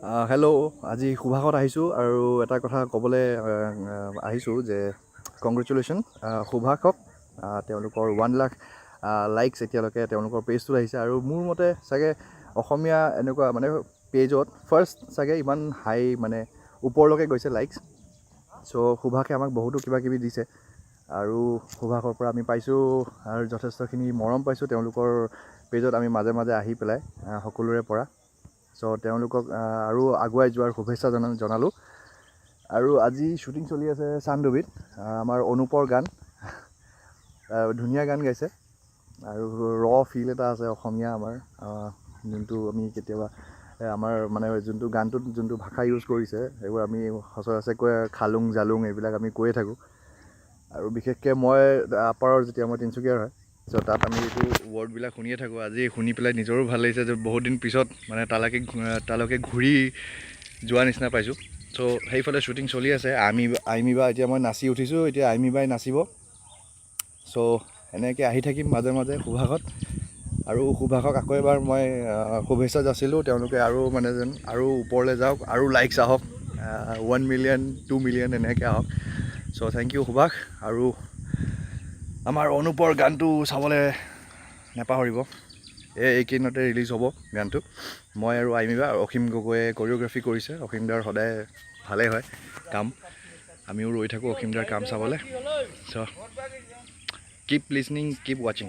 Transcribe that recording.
Hello' আজি সুভাষত আহিছোঁ আৰু এটা কথা ক'বলৈ আহিছোঁ যে কংগ্ৰেচুলেশ্যন সুভাষক তেওঁলোকৰ 1 লাখ লাইকছ এতিয়ালৈকে তেওঁলোকৰ পেজটোত আহিছে আৰু মোৰ মতে চাগে অসমীয়া এনেকুৱা মানে পেজত ফাৰ্ষ্ট চাগে ইমান হাই মানে ওপৰলৈকে গৈছে লাইকছ। চ' সুভাষে আমাক বহুতো কিবা কিবি দিছে আৰু সুভাষৰ পৰা আমি পাইছোঁ আৰু যথেষ্টখিনি মৰম পাইছোঁ তেওঁলোকৰ পেজত আমি মাজে মাজে আহি পেলাই সকলোৰে পৰা। চ' তেওঁলোকক আৰু আগুৱাই যোৱাৰ শুভেচ্ছা জনালোঁ আৰু আজি শ্বুটিং চলি আছে চানডুবিত আমাৰ অনুপৰ গান ধুনীয়া গান গাইছে আৰু ফিল এটা আছে অসমীয়া আমাৰ যোনটো আমি কেতিয়াবা আমাৰ মানে যোনটো গানটোত যোনটো ভাষা ইউজ কৰিছে সেইবোৰ আমি সচৰাচৰকৈ খালুং জালুং এইবিলাক আমি কৈয়ে থাকোঁ আৰু বিশেষকৈ মই আপাৰৰ যেতিয়া মই তিনিচুকীয়াৰ হয় চ' তাত আমি এইটো ৱৰ্ডবিলাক শুনিয়ে থাকোঁ। আজি শুনি পেলাই নিজৰো ভাল লাগিছে যে বহুত দিন পিছত মানে তালৈকে ঘূৰি যোৱা নিচিনা পাইছোঁ। চ' সেইফালে শ্বুটিং চলি আছে আইমি বা এতিয়া মই নাচি উঠিছোঁ, এতিয়া আইমি বাই নাচিব। চ' এনেকৈ আহি থাকিম মাজে মাজে সুভাষত আৰু সুভাষক আকৌ এবাৰ মই শুভেচ্ছা যাচিলোঁ তেওঁলোকে আৰু মানে যেন আৰু ওপৰলৈ যাওক আৰু লাইকছ আহক 1 মিলিয়ন 2 মিলিয়ন এনেকৈ আহক। চ' থেংক ইউ সুভাষ আৰু আমাৰ অনুপৰ গানটো চাবলৈ নাপাহৰিব। এইকেইদিনতে ৰিলিজ হ'ব গানটো। মই আৰু আইমিবা আৰু অসীম গগৈয়ে কৰিঅ'গ্ৰাফি কৰিছে। অসীমদাৰ সদায় ভালেই হয় কাম, আমিও ৰৈ থাকোঁ অসীমদাৰ কাম চাবলৈ। চ' কিপ লিজনিং কিপ ৱাচিং।